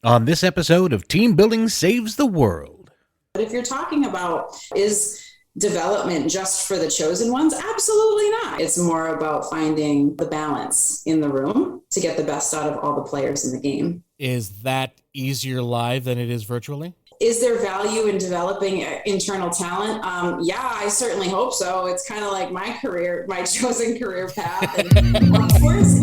On this episode of Team Building Saves the World. But if you're talking about is development just for the chosen ones, absolutely not. It's more about finding the balance in the room to get the best out of all the players in the game. Is that easier live than it is virtually? Is there value in developing internal talent? Yeah, I certainly hope so. It's kind of like my career, my chosen career path. And of course,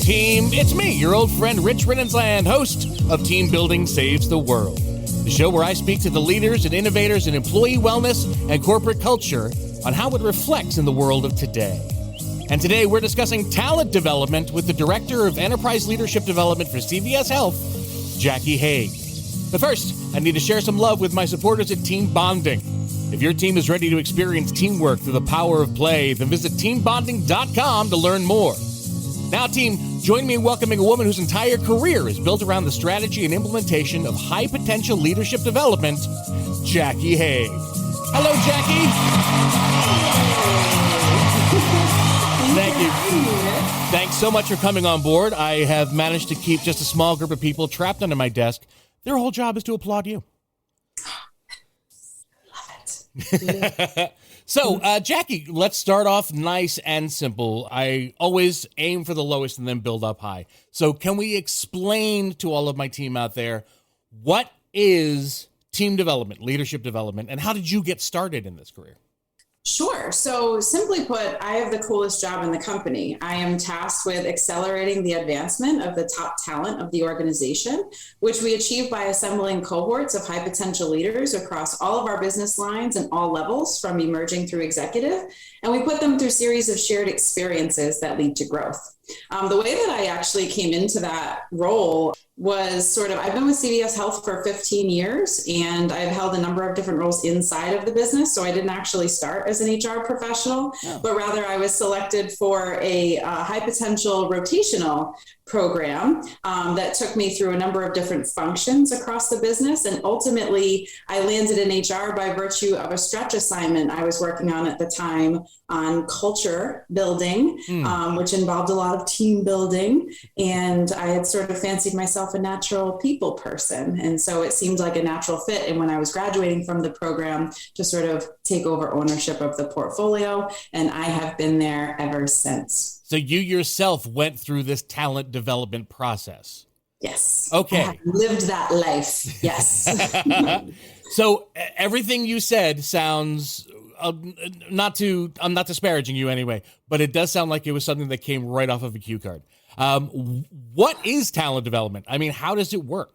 team, it's me, your old friend Rich Rininsland, host of Team Building Saves the World, the show where I speak to the leaders and innovators in employee wellness and corporate culture on how it reflects in the world of today. And today we're discussing talent development with the Director of Enterprise Leadership Development for CVS Health, Jackie Hague. But first, I need to share some love with my supporters at Team Bonding. If your team is ready to experience teamwork through the power of play, then visit teambonding.com to learn more. Now, team, join me in welcoming a woman whose entire career is built around the strategy and implementation of high-potential leadership development, Jackie Hague. Hello, Jackie. Thank you. Thanks so much for coming on board. I have managed to keep just a small group of people trapped under my desk. Their whole job is to applaud you. love it. So, Jackie, let's start off nice and simple. I always aim for the lowest and then build up high. So can we explain to all of my team out there, what is team development, leadership development, and how did you get started in this career? Sure. So simply put, I have the coolest job in the company. I am tasked with accelerating the advancement of the top talent of the organization, which we achieve by assembling cohorts of high potential leaders across all of our business lines and all levels, from emerging through executive. And we put them through a series of shared experiences that lead to growth. The way that I actually came into that role was I've been with CVS Health for 15 years, and I've held a number of different roles inside of the business. So I didn't actually start as an HR professional, but rather I was selected for a high potential rotational program that took me through a number of different functions across the business. And ultimately, I landed in HR by virtue of a stretch assignment I was working on at the time on culture building, which involved a lot of team building. And I had sort of fancied myself a natural people person. And so it seemed like a natural fit. And when I was graduating from the program, to sort of take over ownership of the portfolio. And I have been there ever since. So you yourself went through this talent development process. Yes. Okay. I have lived that life. Yes. So everything you said sounds, I'm not disparaging you anyway, but it does sound like it was something that came right off of a cue card. What is talent development? I mean, how does it work?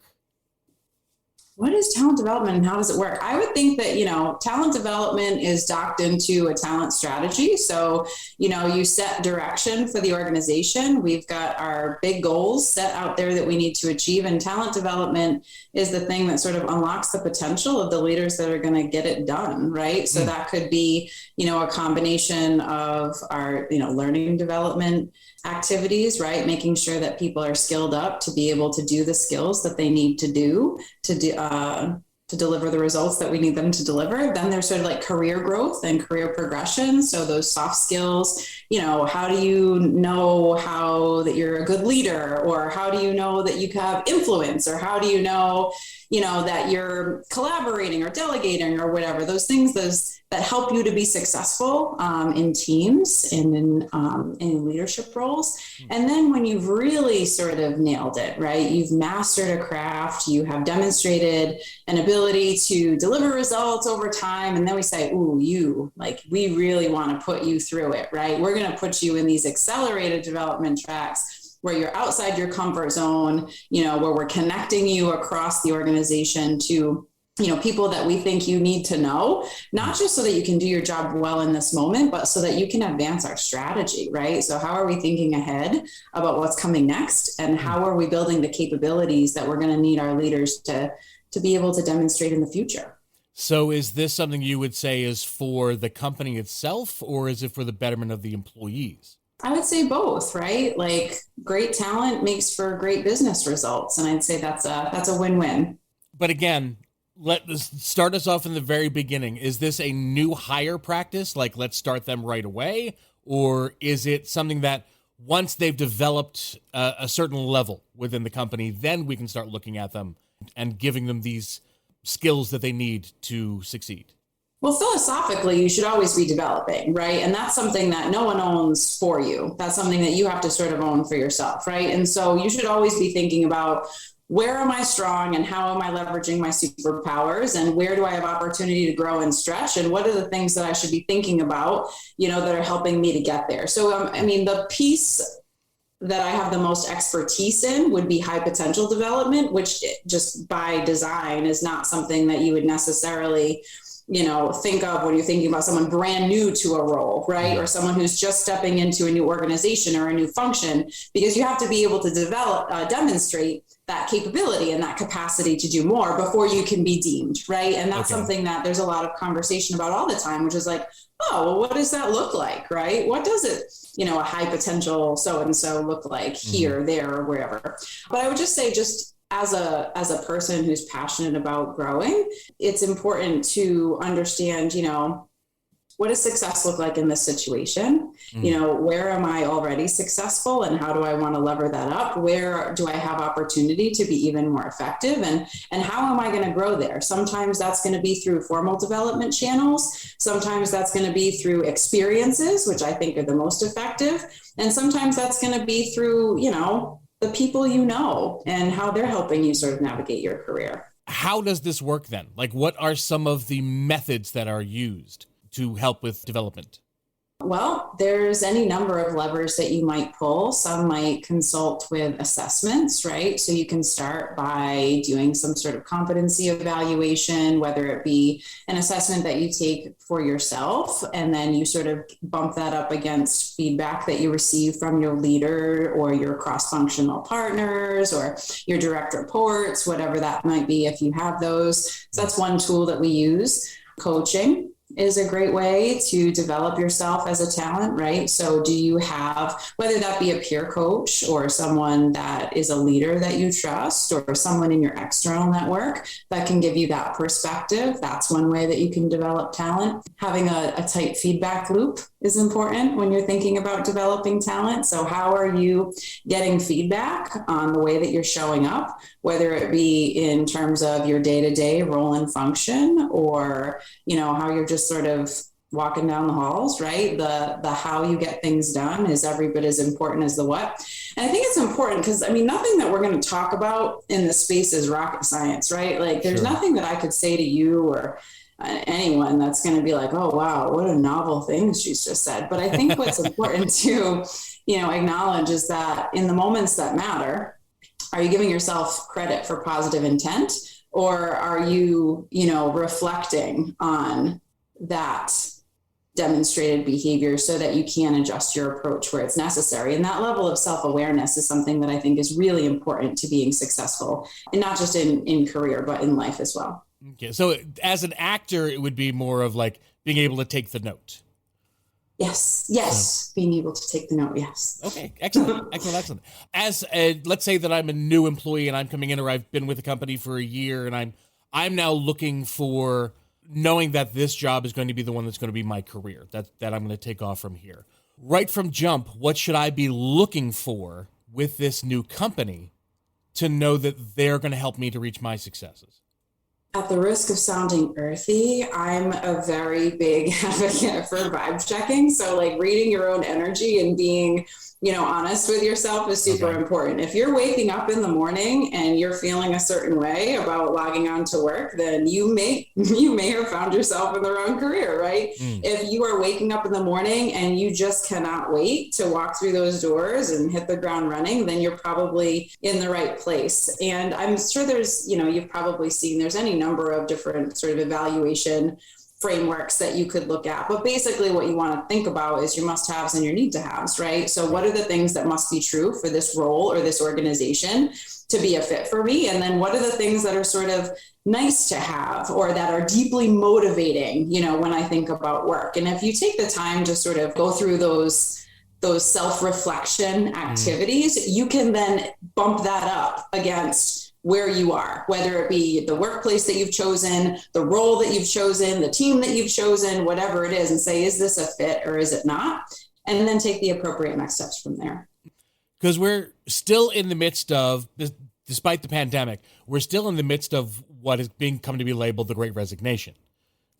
What is talent development and how does it work? I would think that, talent development is docked into a talent strategy. So, you set direction for the organization. We've got our big goals set out there that we need to achieve. And talent development is the thing that sort of unlocks the potential of the leaders that are going to get it done, right? So that could be, a combination of our, learning development activities, right? Making sure that people are skilled up to be able to do the skills that they need to do to deliver the results that we need them to deliver. Then there's sort of like career growth and career progression. So those soft skills, how do you know how that you're a good leader, or how do you know that you have influence, or how do you know, that you're collaborating or delegating or whatever, those things, that help you to be successful in teams and in leadership roles. And then when you've really sort of nailed it, right, you've mastered a craft, you have demonstrated an ability to deliver results over time. And then we say, we really want to put you through it, right? We're going to put you in these accelerated development tracks where you're outside your comfort zone, where we're connecting you across the organization to people that we think you need to know, not just so that you can do your job well in this moment, but so that you can advance our strategy, right? So how are we thinking ahead about what's coming next? And how are we building the capabilities that we're going to need our leaders to be able to demonstrate in the future? So is this something you would say is for the company itself, or is it for the betterment of the employees? I would say both, right? Like great talent makes for great business results. And I'd say that's a win-win. But again, start us off in the very beginning. Is this a new hire practice? Like, let's start them right away? Or is it something that once they've developed a certain level within the company, then we can start looking at them and giving them these skills that they need to succeed? Well, philosophically, you should always be developing, right? And that's something that no one owns for you. That's something that you have to sort of own for yourself, right? And so you should always be thinking about, where am I strong and how am I leveraging my superpowers, and where do I have opportunity to grow and stretch, and what are the things that I should be thinking about, that are helping me to get there. So, the piece that I have the most expertise in would be high potential development, which just by design is not something that you would necessarily think of when you're thinking about someone brand new to a role, right? Or someone who's just stepping into a new organization or a new function, because you have to be able to demonstrate that capability and that capacity to do more before you can be deemed, right? And that's something that there's a lot of conversation about all the time, which is like, oh, well, what does that look like, right? What does it, a high potential so-and-so look like here, there, or wherever? But I would just say, just as a person who's passionate about growing, it's important to understand, what does success look like in this situation? Where am I already successful and how do I want to lever that up? Where do I have opportunity to be even more effective? And how am I going to grow there? Sometimes that's going to be through formal development channels. Sometimes that's going to be through experiences, which I think are the most effective. And sometimes that's going to be through, the people and how they're helping you sort of navigate your career. How does this work then? Like, what are some of the methods that are used to help with development? Well, there's any number of levers that you might pull. Some might consult with assessments, right? So you can start by doing some sort of competency evaluation, whether it be an assessment that you take for yourself, and then you sort of bump that up against feedback that you receive from your leader or your cross-functional partners or your direct reports, whatever that might be if you have those. So that's one tool that we use. Coaching is a great way to develop yourself as a talent, right? So do you have, whether that be a peer coach or someone that is a leader that you trust or someone in your external network that can give you that perspective? That's one way that you can develop talent. Having a tight feedback loop is important when you're thinking about developing talent. So how are you getting feedback on the way that you're showing up, whether it be in terms of your day-to-day role and function, or, how you're just sort of walking down the halls, right? The how you get things done is every bit as important as the what. And I think it's important because, nothing that we're going to talk about in this space is rocket science, right? Like there's nothing that I could say to you or anyone that's going to be like, oh, wow, what a novel thing she's just said. But I think what's important to, acknowledge is that in the moments that matter, are you giving yourself credit for positive intent? Or are you, reflecting on that demonstrated behavior so that you can adjust your approach where it's necessary? And that level of self-awareness is something that I think is really important to being successful, and not just in career, but in life as well. Okay. So as an actor, it would be more of like being able to take the note. Yes. Being able to take the note. Yes. Okay. Excellent. As let's say that I'm a new employee and I'm coming in, or I've been with the company for a year, and I'm now looking for, knowing that this job is going to be the one that's going to be my career, that I'm going to take off from here. Right from jump, what should I be looking for with this new company to know that they're going to help me to reach my successes? At the risk of sounding earthy, I'm a very big advocate for vibe checking. So like reading your own energy and being, honest with yourself is super important. If you're waking up in the morning and you're feeling a certain way about logging on to work, then you may have found yourself in the wrong career, right? If you are waking up in the morning and you just cannot wait to walk through those doors and hit the ground running, then you're probably in the right place. And I'm sure there's, you've probably seen there's any number of different sort of evaluation frameworks that you could look at. But basically what you want to think about is your must-haves and your need-to-haves, right? So what are the things that must be true for this role or this organization to be a fit for me? And then what are the things that are sort of nice to have or that are deeply motivating, when I think about work? And if you take the time to sort of go through those those self-reflection activities, you can then bump that up against where you are, whether it be the workplace that you've chosen, the role that you've chosen, the team that you've chosen, whatever it is, and say, is this a fit or is it not? And then take the appropriate next steps from there. Because we're still in the midst of, despite the pandemic, we're still in the midst of what has come to be labeled the Great Resignation.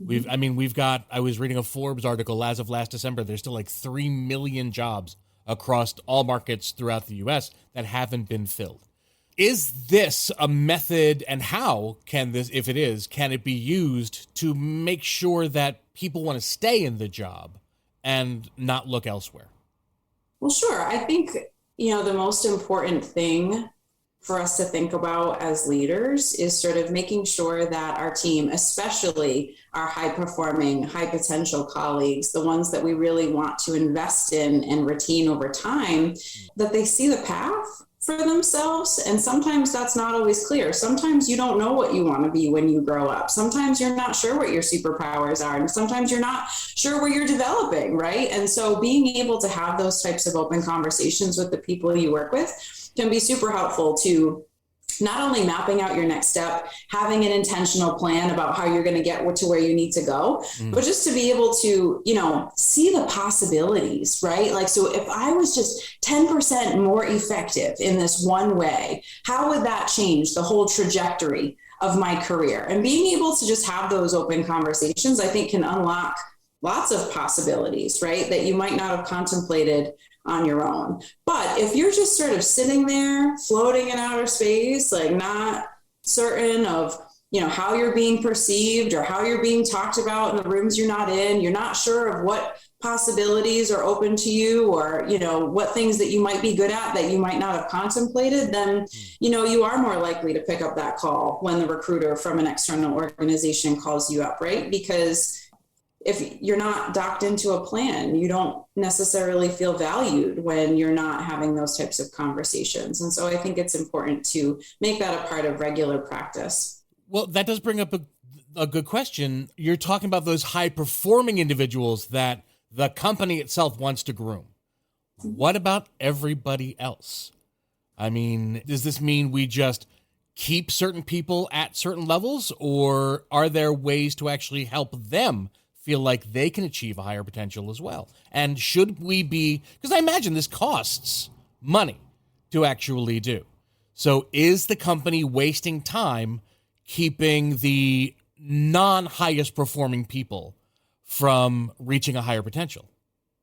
I was reading a Forbes article as of last December. There's still like 3 million jobs across all markets throughout the U.S. that haven't been filled. Is this a method, and how can this, if it is, can it be used to make sure that people want to stay in the job and not look elsewhere? Well, sure. I think, the most important thing for us to think about as leaders is sort of making sure that our team, especially our high performing, high potential colleagues, the ones that we really want to invest in and retain over time, that they see the path for themselves. And sometimes that's not always clear. Sometimes you don't know what you want to be when you grow up. Sometimes you're not sure what your superpowers are. And sometimes you're not sure where you're developing, right? And so being able to have those types of open conversations with the people you work with can be super helpful to not only mapping out your next step, having an intentional plan about how you're going to get to where you need to go, but just to be able to, see the possibilities, right? Like, so if I was just 10% more effective in this one way, how would that change the whole trajectory of my career? And being able to just have those open conversations, I think, can unlock lots of possibilities, right? That you might not have contemplated on your own. But if you're just sort of sitting there floating in outer space, like not certain of, how you're being perceived or how you're being talked about in the rooms you're not in, you're not sure of what possibilities are open to you or, what things that you might be good at that you might not have contemplated, then, you are more likely to pick up that call when the recruiter from an external organization calls you up, right? Because if you're not docked into a plan, you don't necessarily feel valued when you're not having those types of conversations. And so I think it's important to make that a part of regular practice. Well, that does bring up a good question. You're talking about those high-performing individuals that the company itself wants to groom. What about everybody else? I mean, does this mean we just keep certain people at certain levels, or are there ways to actually help them feel like they can achieve a higher potential as well? And should we be, because I imagine this costs money to actually do. So is the company wasting time keeping the non-highest performing people from reaching a higher potential?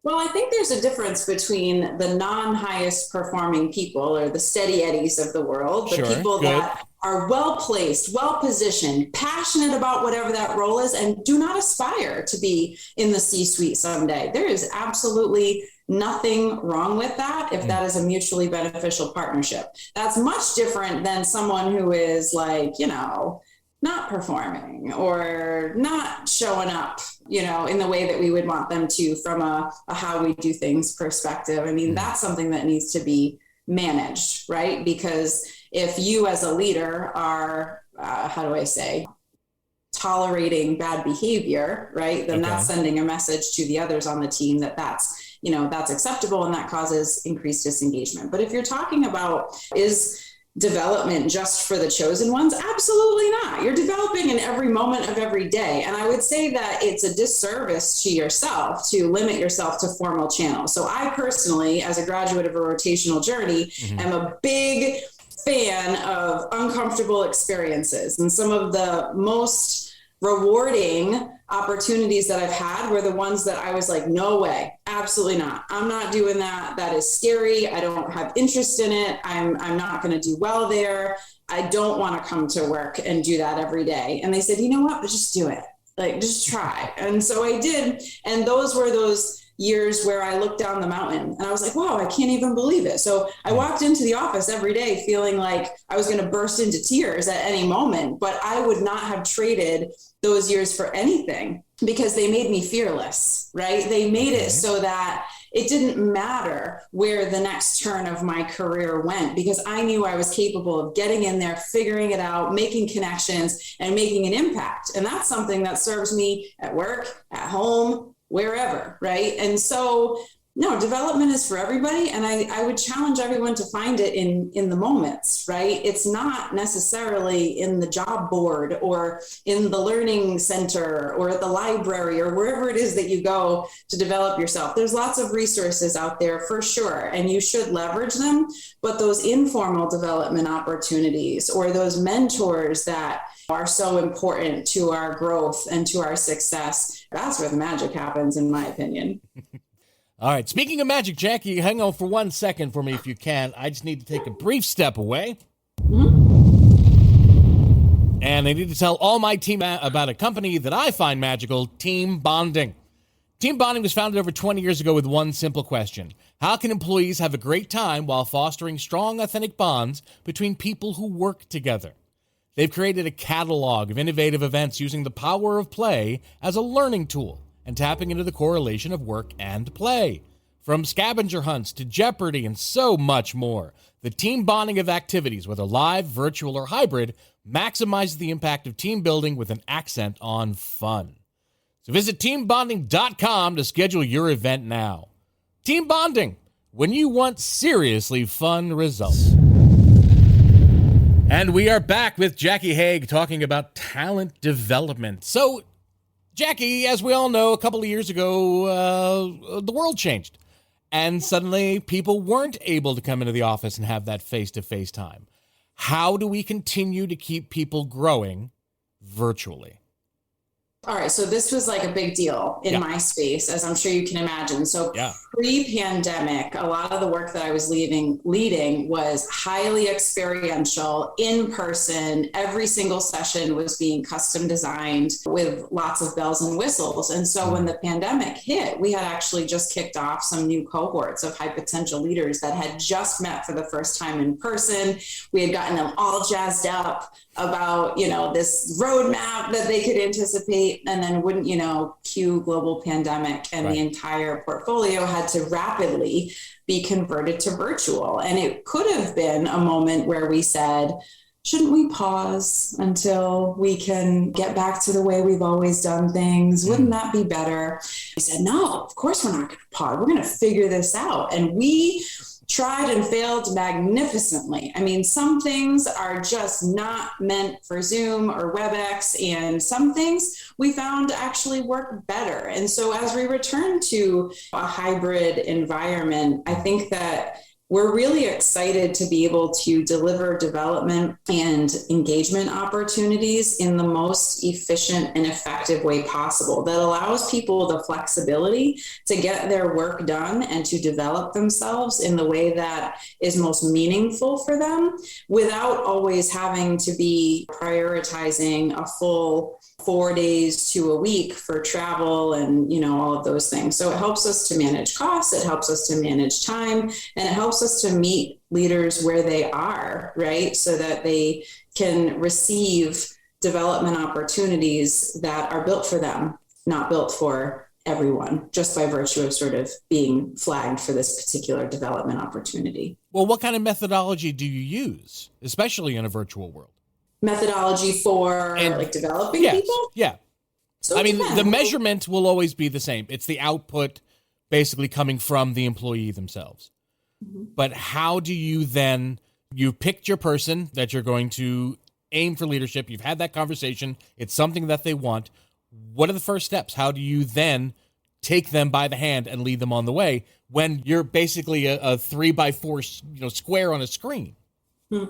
Well, I think there's a difference between the non-highest performing people, or the steady eddies of the world, the people that are well-placed, well-positioned, passionate about whatever that role is, and do not aspire to be in the C-suite someday. There is absolutely nothing wrong with that if that is a mutually beneficial partnership. That's much different than someone who is like, not performing or not showing up, in the way that we would want them to from a how we do things perspective. I mean, that's something that needs to be managed, right? Because if you as a leader are, tolerating bad behavior, right, then that's sending a message to the others on the team that that's acceptable, and that causes increased disengagement. But if you're talking about, is development just for the chosen ones? Absolutely not. You're developing in every moment of every day. And I would say that it's a disservice to yourself to limit yourself to formal channels. So I personally, as a graduate of a rotational journey, am a big fan of uncomfortable experiences. And some of the most rewarding opportunities that I've had were the ones that I was like, no way, absolutely not. I'm not doing that. That is scary. I don't have interest in it. I'm not going to do well there. I don't want to come to work and do that every day. And they said, you know what, but just do it. Like, just try. And so I did. And those were those years where I looked down the mountain and I was like, wow, I can't even believe it. So I walked into the office every day feeling like I was going to burst into tears at any moment, but I would not have traded those years for anything because they made me fearless, right? They made it so that it didn't matter where the next turn of my career went, because I knew I was capable of getting in there, figuring it out, making connections, and making an impact. And that's something that serves me at work, at home, wherever, right? And so No, development is for everybody. And I would challenge everyone to find it in the moments, right? It's not necessarily in the job board or in the learning center or at the library or wherever it is that you go to develop yourself. There's lots of resources out there for sure, and you should leverage them. But those informal development opportunities or those mentors that are so important to our growth and to our success, that's where the magic happens, in my opinion. All right. Speaking of magic, Jackie, hang on for 1 second for me if you can. I just need to take a brief step away. Mm-hmm. And I need to tell all my team about a company that I find magical, Team Bonding. Team Bonding was founded over 20 years ago with one simple question. How can employees have a great time while fostering strong, authentic bonds between people who work together? They've created a catalog of innovative events using the power of play as a learning tool and tapping into the correlation of work and play. From scavenger hunts to Jeopardy and so much more, the team bonding of activities, whether live, virtual, or hybrid, maximizes the impact of team building with an accent on fun. So visit teambonding.com to schedule your event now. Team Bonding, when you want seriously fun results. And we are back with Jackie Hague talking about talent development. So, Jackie, as we all know, a couple of years ago, the world changed. And suddenly people weren't able to come into the office and have that face-to-face time. How do we continue to keep people growing virtually? All right. So this was like a big deal in my space, as I'm sure you can imagine. So pre-pandemic, a lot of the work that I was leading was highly experiential, in person. Every single session was being custom designed with lots of bells and whistles. And so when the pandemic hit, we had actually just kicked off some new cohorts of high potential leaders that had just met for the first time in person. We had gotten them all jazzed up about, this roadmap that they could anticipate, and then cue global pandemic, and the entire portfolio had to rapidly be converted to virtual. And it could have been a moment where we said, shouldn't we pause until we can get back to the way we've always done things? Wouldn't that be better? We said, no, of course we're not going to pause. We're going to figure this out. And we tried and failed magnificently. I mean, some things are just not meant for Zoom or WebEx, and some things we found actually work better. And so as we return to a hybrid environment, I think that we're really excited to be able to deliver development and engagement opportunities in the most efficient and effective way possible that allows people the flexibility to get their work done and to develop themselves in the way that is most meaningful for them without always having to be prioritizing a full 4 days to a week for travel and, all of those things. So it helps us to manage costs, it helps us to manage time, and it helps us to meet leaders where they are, right? So that they can receive development opportunities that are built for them, not built for everyone, just by virtue of sort of being flagged for this particular development opportunity. Well, what kind of methodology do you use, especially in a virtual world? Methodology for developing people? Yeah. So the measurement will always be the same. It's the output basically coming from the employee themselves. Mm-hmm. But how do you then, you picked your person that you're going to aim for leadership. You've had that conversation. It's something that they want. What are the first steps? How do you then take them by the hand and lead them on the way when you're basically a 3x4 square on a screen? Hmm.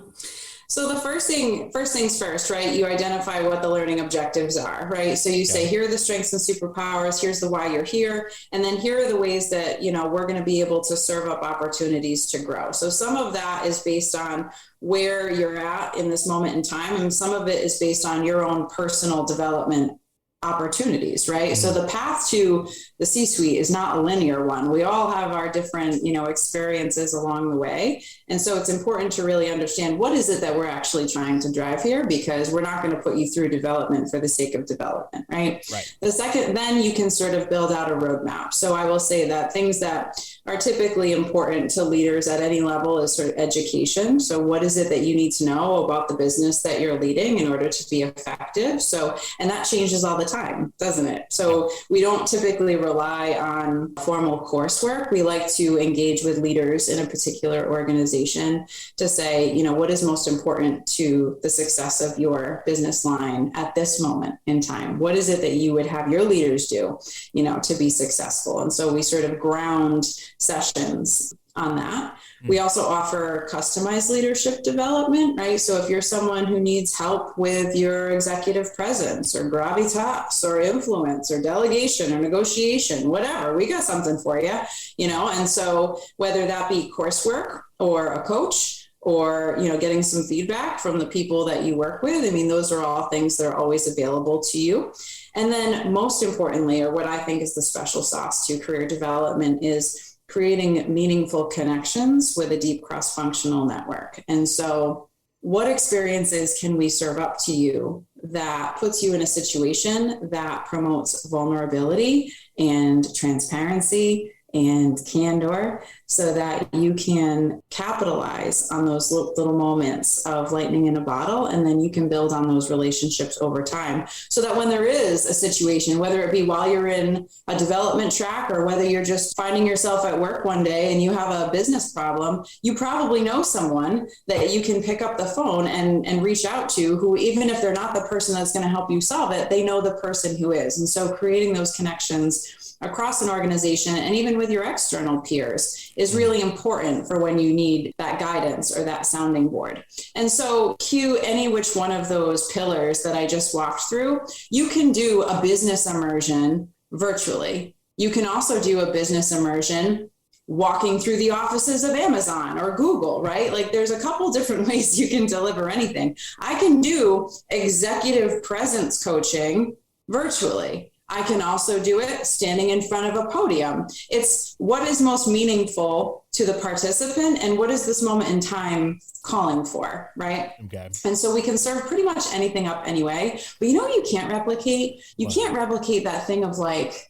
So the first things first, right? You identify what the learning objectives are, right? So you say, here are the strengths and superpowers. Here's the why you're here. And then here are the ways that, we're going to be able to serve up opportunities to grow. So some of that is based on where you're at in this moment in time. And some of it is based on your own personal development opportunities, right? Mm-hmm. So the path to the C-suite is not a linear one. We all have our different, experiences along the way. And so it's important to really understand what is it that we're actually trying to drive here, because we're not going to put you through development for the sake of development, right? The second, then you can sort of build out a roadmap. So I will say that things that are typically important to leaders at any level is sort of education. So what is it that you need to know about the business that you're leading in order to be effective? So, and that changes all the time, doesn't it? So we don't typically rely on formal coursework. We like to engage with leaders in a particular organization to say, what is most important to the success of your business line at this moment in time? What is it that you would have your leaders do, to be successful? And so we sort of ground sessions on that. We also offer customized leadership development, right? So if you're someone who needs help with your executive presence or gravitas or influence or delegation or negotiation, whatever, we got something for you, and so whether that be coursework or a coach or, getting some feedback from the people that you work with, those are all things that are always available to you. And then most importantly, or what I think is the special sauce to career development, is creating meaningful connections with a deep cross-functional network. And so what experiences can we serve up to you that puts you in a situation that promotes vulnerability and transparency and candor so that you can capitalize on those little moments of lightning in a bottle, and then you can build on those relationships over time so that when there is a situation, whether it be while you're in a development track or whether you're just finding yourself at work one day and you have a business problem, you probably know someone that you can pick up the phone and reach out to, who, even if they're not the person that's going to help you solve it, they know the person who is. And so creating those connections across an organization and even with your external peers is really important for when you need that guidance or that sounding board. And so cue any which one of those pillars that I just walked through. You can do a business immersion virtually. You can also do a business immersion walking through the offices of Amazon or Google, right? Like there's a couple different ways you can deliver anything. I can do executive presence coaching virtually. I can also do it standing in front of a podium. It's what is most meaningful to the participant and what is this moment in time calling for, right? Okay. And so we can serve pretty much anything up anyway. But you can't replicate? You can't replicate that thing of like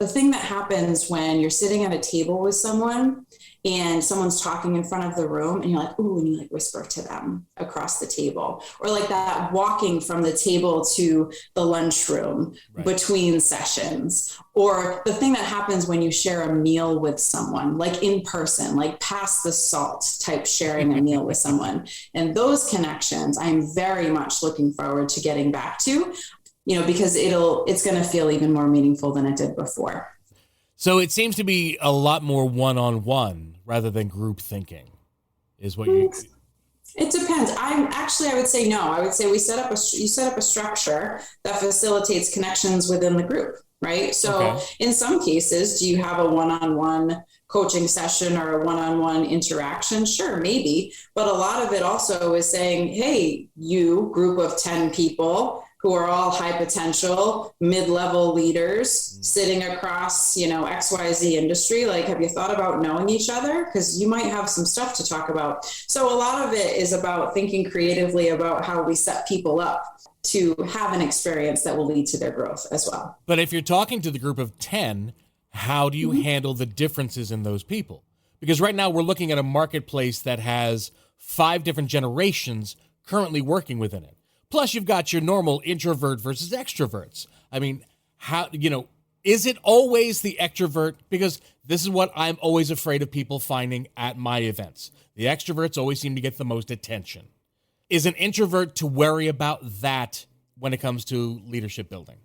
the thing that happens when you're sitting at a table with someone and someone's talking in front of the room and you're like, ooh, and you like whisper to them across the table, or like that walking from the table to the lunchroom between sessions, or the thing that happens when you share a meal with someone, like in person, like pass the salt type sharing a meal with someone. And those connections, I'm very much looking forward to getting back to, because it's going to feel even more meaningful than it did before. So it seems to be a lot more one-on-one rather than group thinking is what you... It depends. I would say no. I would say you set up a structure that facilitates connections within the group, right? So in some cases, do you have a one-on-one coaching session or a one-on-one interaction? Sure, maybe. But a lot of it also is saying, hey, you group of 10 people who are all high potential, mid-level leaders sitting across, XYZ industry. Like, have you thought about knowing each other? Because you might have some stuff to talk about. So a lot of it is about thinking creatively about how we set people up to have an experience that will lead to their growth as well. But if you're talking to the group of 10, how do you handle the differences in those people? Because right now we're looking at a marketplace that has 5 different generations currently working within it. Plus, you've got your normal introvert versus extroverts. How, is it always the extrovert? Because this is what I'm always afraid of people finding at my events. The extroverts always seem to get the most attention. Is an introvert to worry about that when it comes to leadership building?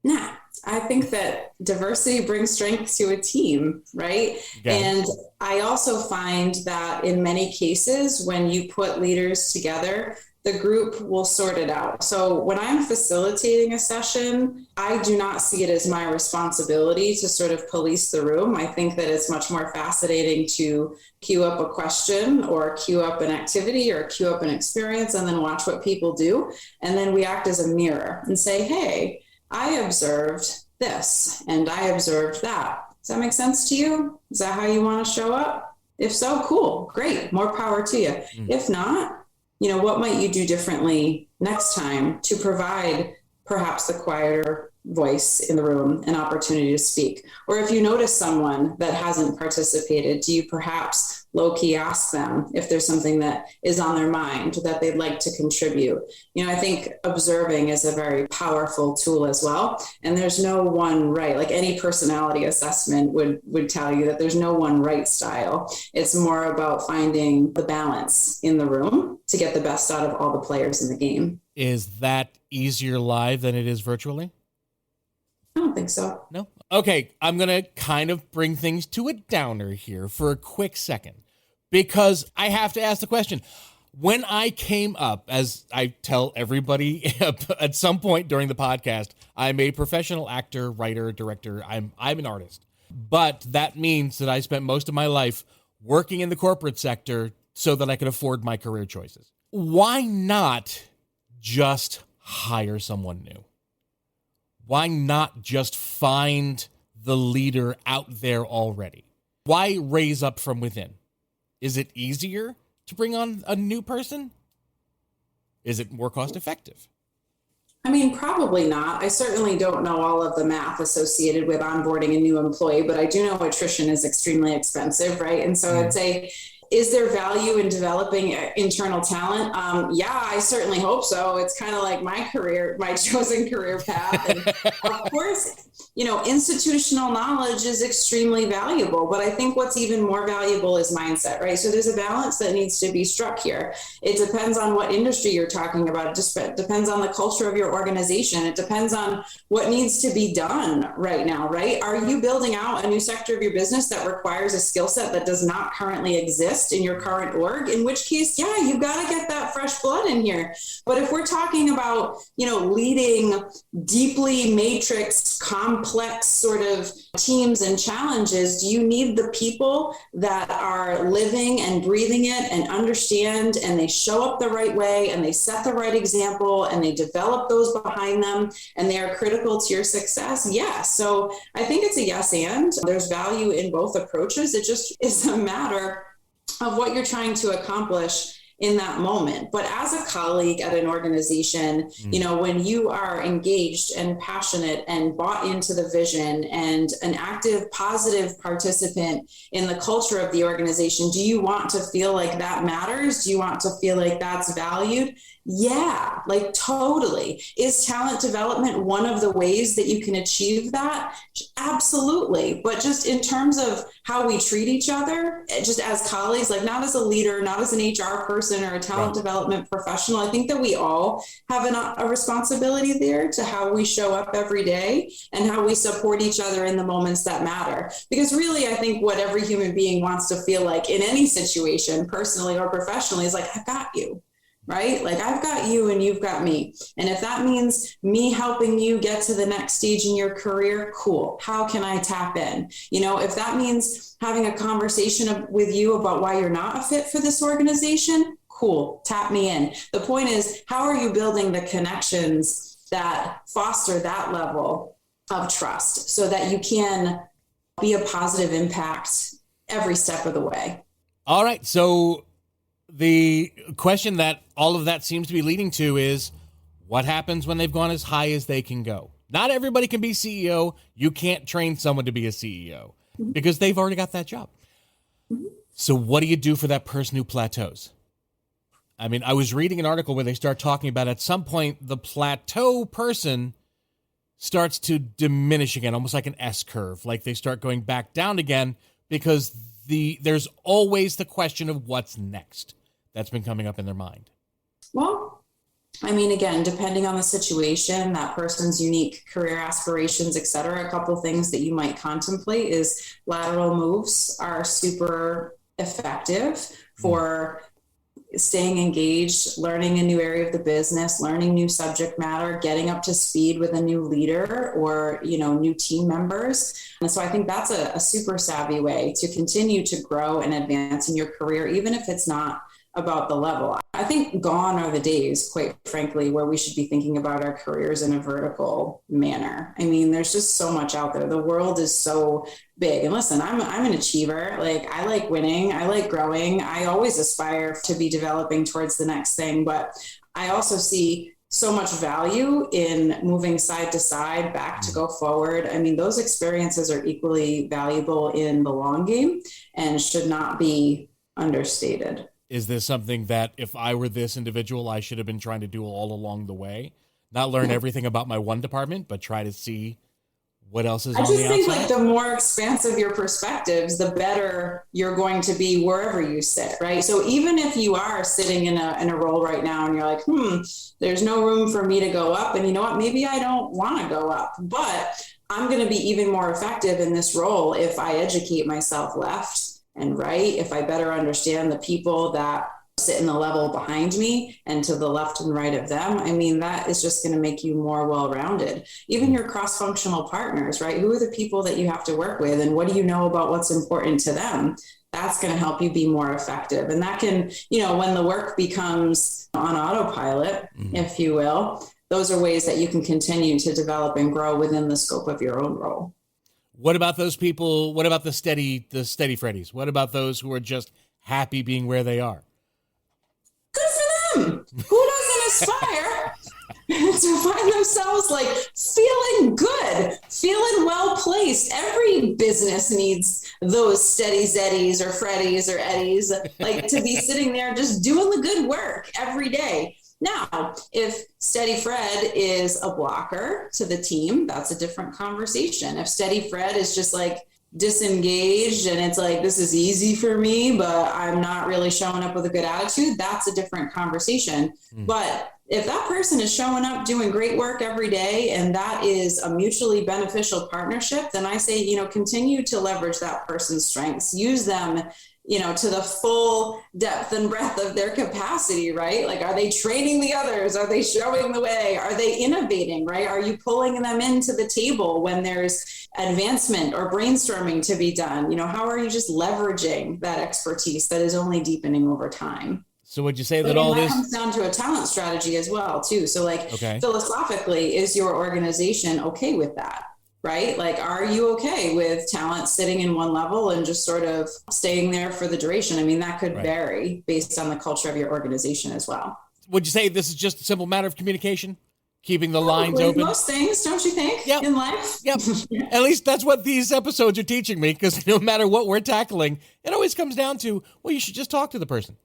Nah, I think that diversity brings strength to a team, right? Okay. And I also find that in many cases, when you put leaders together, the group will sort it out. So when I'm facilitating a session, I do not see it as my responsibility to sort of police the room. I think that it's much more fascinating to queue up a question or queue up an activity or queue up an experience and then watch what people do. And then we act as a mirror and say, hey, I observed this and I observed that. Does that make sense to you? Is that how you want to show up? If so, cool, great, more power to you. If not, what might you do differently next time to provide perhaps the quieter voice in the room, an opportunity to speak. Or if you notice someone that hasn't participated, do you perhaps low-key ask them if there's something that is on their mind that they'd like to contribute? I think observing is a very powerful tool as well. And there's no one right, like any personality assessment would tell you that there's no one right style. It's more about finding the balance in the room to get the best out of all the players in the game. Is that easier live than it is virtually? I don't think so. No? Okay, I'm going to kind of bring things to a downer here for a quick second, because I have to ask the question. When I came up, as I tell everybody at some point during the podcast, I'm a professional actor, writer, director. I'm an artist. But that means that I spent most of my life working in the corporate sector so that I could afford my career choices. Why not just hire someone new? Why not just find the leader out there already? Why raise up from within? Is it easier to bring on a new person? Is it more cost effective? I mean, probably not. I certainly don't know all of the math associated with onboarding a new employee, but I do know attrition is extremely expensive, right? And so I'd say, is there value in developing internal talent? Yeah, I certainly hope so. It's kind of like my career, my chosen career path. And of course, institutional knowledge is extremely valuable, but I think what's even more valuable is mindset, right? So there's a balance that needs to be struck here. It depends on what industry you're talking about. It just depends on the culture of your organization. It depends on what needs to be done right now, right? Are you building out a new sector of your business that requires a skill set that does not currently exist in your current org? In which case, yeah, you've got to get that fresh blood in here. But if we're talking about, leading deeply matrix, complex sort of teams and challenges, do you need the people that are living and breathing it and understand, and they show up the right way, and they set the right example, and they develop those behind them, and they are critical to your success? Yes. So I think it's a yes, and there's value in both approaches. It just is a matter of what you're trying to accomplish in that moment. But as a colleague at an organization, when you are engaged and passionate and bought into the vision and an active, positive participant in the culture of the organization, do you want to feel like that matters? Do you want to feel like that's valued? Yeah, like totally. Is talent development one of the ways that you can achieve that? Absolutely. But just in terms of how we treat each other, just as colleagues, like not as a leader, not as an HR person or a talent development professional, I think that we all have a responsibility there to how we show up every day and how we support each other in the moments that matter. Because really, I think what every human being wants to feel like in any situation, personally or professionally, is like, I've got you. Right? Like I've got you and you've got me. And if that means me helping you get to the next stage in your career, cool. How can I tap in? If that means having a conversation with you about why you're not a fit for this organization, cool. Tap me in. The point is, how are you building the connections that foster that level of trust so that you can be a positive impact every step of the way? All right. So the question that all of that seems to be leading to is, what happens when they've gone as high as they can go? Not everybody can be CEO. You can't train someone to be a CEO because they've already got that job. So what do you do for that person who plateaus? I mean, I was reading an article where they start talking about at some point the plateau person starts to diminish again, almost like an S curve, like they start going back down again because there's always the question of what's next. That's been coming up in their mind. Well, I mean, again, depending on the situation, that person's unique career aspirations, et cetera, a couple things that you might contemplate is lateral moves are super effective for staying engaged, learning a new area of the business, learning new subject matter, getting up to speed with a new leader or, new team members. And so I think that's a super savvy way to continue to grow and advance in your career, even if it's not about the level. I think gone are the days, quite frankly, where we should be thinking about our careers in a vertical manner. I mean, there's just so much out there. The world is so big. And listen, I'm an achiever. Like, I like winning. I like growing. I always aspire to be developing towards the next thing. But I also see so much value in moving side to side, back to go forward. I mean, those experiences are equally valuable in the long game and should not be understated. Is this something that if I were this individual, I should have been trying to do all along the way? Not learn everything about my one department, but try to see what else is on the outside? I just think like the more expansive your perspectives, the better you're going to be wherever you sit, right? So even if you are sitting in a role right now and you're like, there's no room for me to go up. And you know what? Maybe I don't want to go up, but I'm going to be even more effective in this role if I educate myself left and right, if I better understand the people that sit in the level behind me and to the left and right of them. I mean, that is just going to make you more well-rounded. Even your cross-functional partners, right? Who are the people that you have to work with, and what do you know about what's important to them? That's going to help you be more effective. And that can, when the work becomes on autopilot, if you will, those are ways that you can continue to develop and grow within the scope of your own role. What about those people? What about the steady Freddies? What about those who are just happy being where they are? Good for them. Who doesn't aspire to find themselves like feeling good, feeling well placed? Every business needs those steady Zeddies or Freddies or Eddies, like to be sitting there just doing the good work every day. Now, if Steady Fred is a blocker to the team, that's a different conversation. If Steady Fred is just like disengaged and it's like, this is easy for me, but I'm not really showing up with a good attitude, that's a different conversation. But if that person is showing up doing great work every day and that is a mutually beneficial partnership, then I say, continue to leverage that person's strengths, use them to the full depth and breadth of their capacity, right? Like, are they training the others? Are they showing the way? Are they innovating, right? Are you pulling them into the table when there's advancement or brainstorming to be done? How are you just leveraging that expertise that is only deepening over time? So would you say that all this comes down to a talent strategy as well, too? So philosophically, is your organization okay with that? Right? Like, are you okay with talent sitting in one level and just sort of staying there for the duration? I mean, that could vary based on the culture of your organization as well. Would you say this is just a simple matter of communication? Keeping the lines open? Most things, don't you think, in life? Yep. At least that's what these episodes are teaching me, because no matter what we're tackling, it always comes down to, well, you should just talk to the person.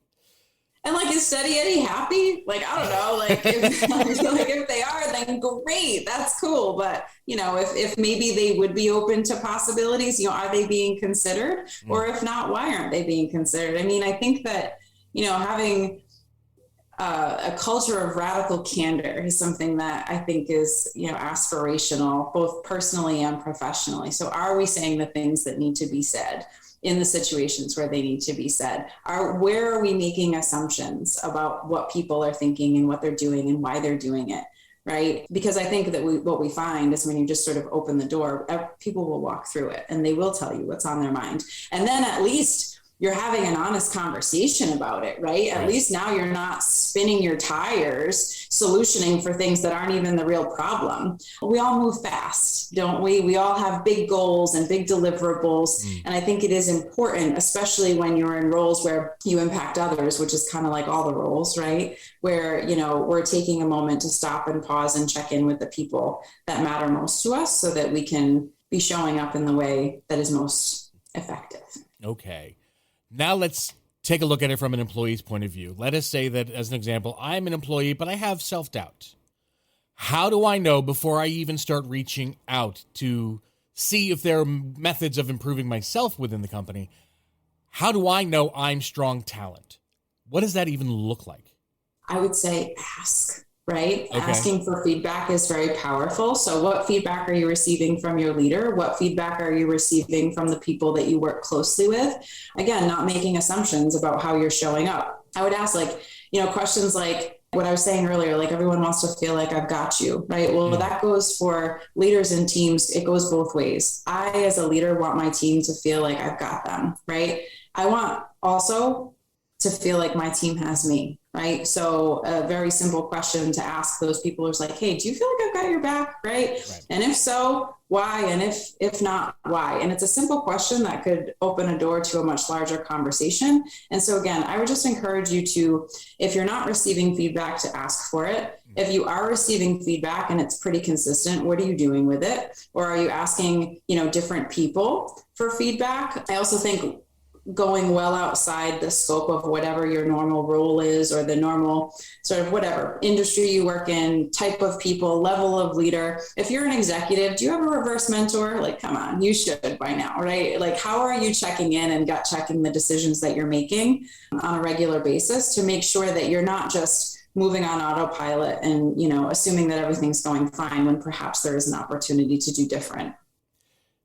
And like, is Steady Eddie happy? Like, I don't know. Like, if they are, then great. That's cool. But, if maybe they would be open to possibilities, are they being considered? Or if not, why aren't they being considered? I mean, I think that, having a culture of radical candor is something that I think is, aspirational, both personally and professionally. So are we saying the things that need to be said in the situations where they need to be said? Where are we making assumptions about what people are thinking and what they're doing and why they're doing it, right? Because I think that what we find is when you just sort of open the door, people will walk through it and they will tell you what's on their mind. And then at least you're having an honest conversation about it, right? At least now you're not spinning your tires, solutioning for things that aren't even the real problem. We all move fast, don't we? We all have big goals and big deliverables. And I think it is important, especially when you're in roles where you impact others, which is kind of like all the roles, right? Where, we're taking a moment to stop and pause and check in with the people that matter most to us so that we can be showing up in the way that is most effective. Okay. Now let's take a look at it from an employee's point of view. Let us say that, as an example, I'm an employee, but I have self-doubt. How do I know before I even start reaching out to see if there are methods of improving myself within the company? How do I know I'm strong talent? What does that even look like? I would say ask. Right? Okay. Asking for feedback is very powerful. So what feedback are you receiving from your leader? What feedback are you receiving from the people that you work closely with? Again, not making assumptions about how you're showing up. I would ask questions like what I was saying earlier, like everyone wants to feel like I've got you, right? Well, that goes for leaders and teams. It goes both ways. I, as a leader, want my team to feel like I've got them, right? I want also to feel like my team has me, right? So a very simple question to ask those people is like, hey, do you feel like I've got your back, right? And if so, why? And if not, why? And it's a simple question that could open a door to a much larger conversation. And so again, I would just encourage you to, if you're not receiving feedback, to ask for it. If you are receiving feedback and it's pretty consistent, what are you doing with it? Or are you asking, different people for feedback? I also think going well outside the scope of whatever your normal role is, or the normal sort of whatever industry you work in, type of people, level of leader. If you're an executive, do you have a reverse mentor? Like, come on, you should by now, right? Like, how are you checking in and gut checking the decisions that you're making on a regular basis to make sure that you're not just moving on autopilot and, assuming that everything's going fine when perhaps there is an opportunity to do different.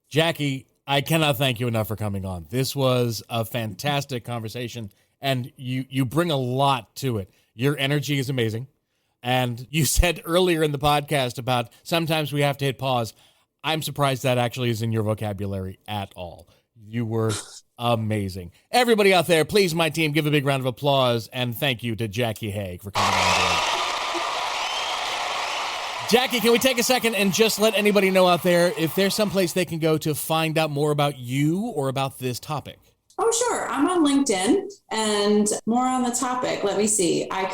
Jackie, I cannot thank you enough for coming on. This was a fantastic conversation, and you bring a lot to it. Your energy is amazing. And you said earlier in the podcast about sometimes we have to hit pause. I'm surprised that actually is in your vocabulary at all. You were amazing. Everybody out there, please, my team, give a big round of applause, and thank you to Jackie Hague for coming on board. Jackie, can we take a second and just let anybody know out there if there's someplace they can go to find out more about you or about this topic? Oh, sure. I'm on LinkedIn, and more on the topic. Let me see. I'll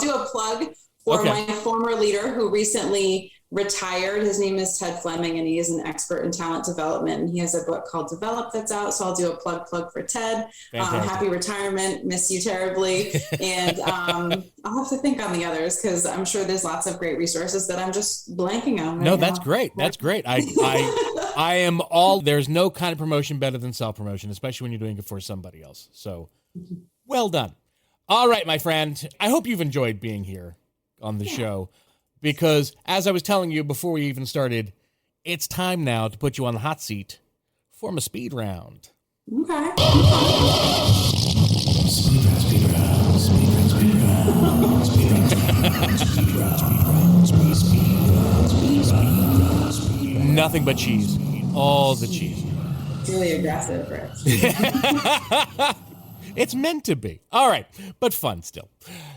do a plug for my former leader who recently retired. His name is Ted Fleming, and he is an expert in talent development. And he has a book called Develop that's out. So I'll do a plug for Ted. Happy retirement. Miss you terribly. And I'll have to think on the others because I'm sure there's lots of great resources that I'm just blanking on. No, that's great. That's great. I am all, there's no kind of promotion better than self-promotion, especially when you're doing it for somebody else. So well done. All right, my friend. I hope you've enjoyed being here on the show. Because, as I was telling you before we even started, it's time now to put you on the hot seat for my speed round. Okay. Nothing but cheese. All the cheese. It's really aggressive, Rich. It's meant to be. All right, but fun still.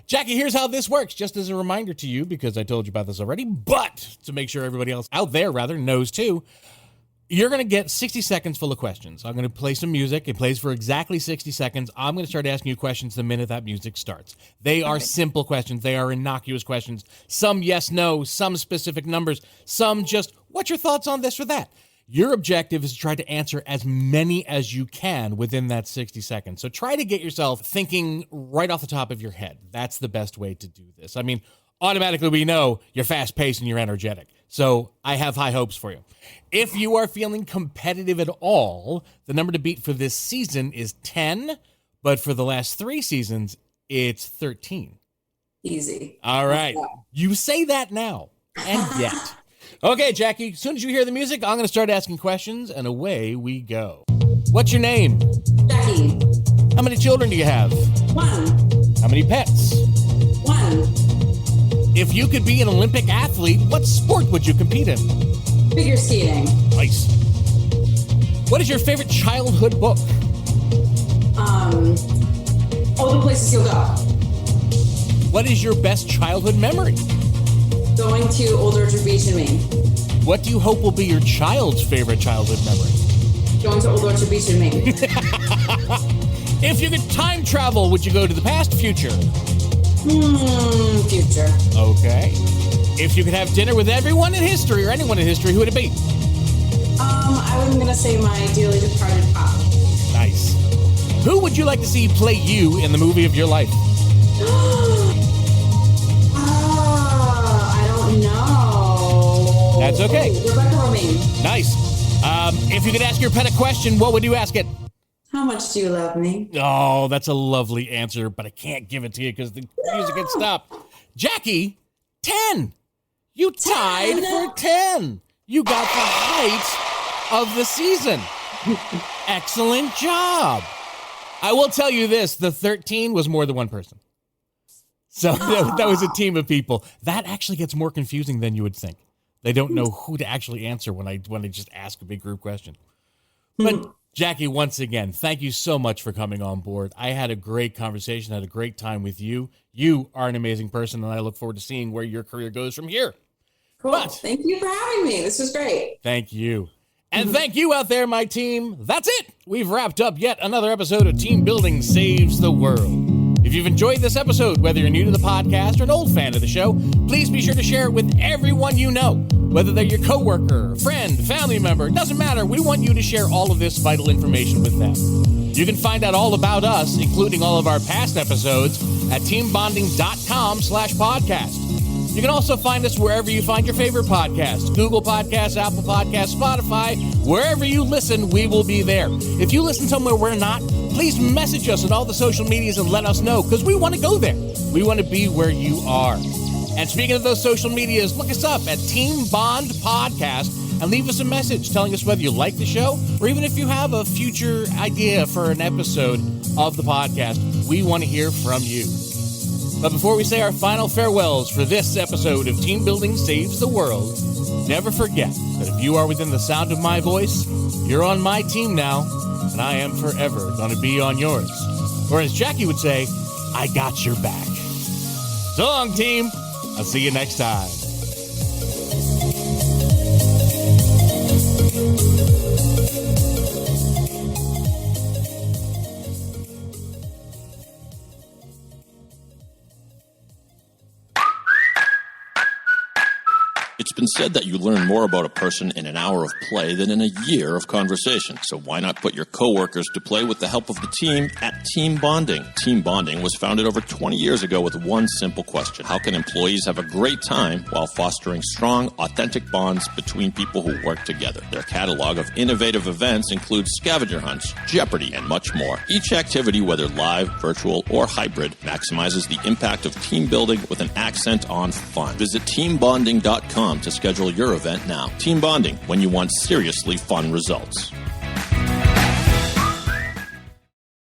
Jackie, here's how this works. Just as a reminder to you, because I told you about this already, but to make sure everybody else out there, knows too, you're going to get 60 seconds full of questions. I'm going to play some music. It plays for exactly 60 seconds. I'm going to start asking you questions the minute that music starts. They are simple questions. They are innocuous questions. Some yes, no, some specific numbers, some just, what's your thoughts on this or that? Your objective is to try to answer as many as you can within that 60 seconds. So try to get yourself thinking right off the top of your head. That's the best way to do this. I mean, automatically we know you're fast-paced and you're energetic. So I have high hopes for you. If you are feeling competitive at all, the number to beat for this season is 10, but for the last 3 seasons, it's 13. Easy. All right. You say that now, and yet. Okay, Jackie, as soon as you hear the music, I'm going to start asking questions, and away we go. What's your name? Jackie. How many children do you have? 1. How many pets? 1. If you could be an Olympic athlete, what sport would you compete in? Figure skating. Nice. What is your favorite childhood book? All the Places You'll Go. What is your best childhood memory? Going to Old Orchard Beach in Maine. What do you hope will be your child's favorite childhood memory? Going to Old Orchard Beach in Maine. If you could time travel, would you go to the past, future? Future. Okay. If you could have dinner with everyone in history or anyone in history, who would it be? I'm going to say my dearly departed pop. Nice. Who would you like to see play you in the movie of your life? No. That's okay. Rebecca Romaine. Nice. If you could ask your pet a question, what would you ask it? How much do you love me? Oh, that's a lovely answer, but I can't give it to you because the music had stopped. Jackie, 10. You tied for 10. You got the height of the season. Excellent job. I will tell you this, the 13 was more than one person. So that was a team of people. That actually gets more confusing than you would think. They don't know who to actually answer when I just ask a big group question. But Jackie, once again, thank you so much for coming on board. I had a great conversation, had a great time with you. You are an amazing person, and I look forward to seeing where your career goes from here. Cool. But, thank you for having me. This was great. Thank you. And thank you out there, my team. That's it. We've wrapped up yet another episode of Team Building Saves the World. If you've enjoyed this episode, whether you're new to the podcast or an old fan of the show, please be sure to share it with everyone you know. Whether they're your coworker, friend, family member, it doesn't matter. We want you to share all of this vital information with them. You can find out all about us, including all of our past episodes, at teambonding.com/podcast. You can also find us wherever you find your favorite podcasts. Google Podcasts, Apple Podcasts, Spotify, wherever you listen, we will be there. If you listen somewhere we're not, please message us on all the social medias and let us know, because we want to go there. We want to be where you are. And speaking of those social medias, look us up at Team Bond Podcast and leave us a message telling us whether you like the show or even if you have a future idea for an episode of the podcast. We want to hear from you. But before we say our final farewells for this episode of Team Building Saves the World, never forget that if you are within the sound of my voice, you're on my team now, and I am forever going to be on yours. Or as Jackie would say, I got your back. So long, team. I'll see you next time. It's been said that you learn more about a person in an hour of play than in a year of conversation. So why not put your coworkers to play with the help of the team at Team Bonding? Team Bonding was founded over 20 years ago with one simple question. How can employees have a great time while fostering strong, authentic bonds between people who work together? Their catalog of innovative events includes scavenger hunts, Jeopardy, and much more. Each activity, whether live, virtual, or hybrid, maximizes the impact of team building with an accent on fun. Visit teambonding.com to schedule your event now. Team Bonding, when you want seriously fun results.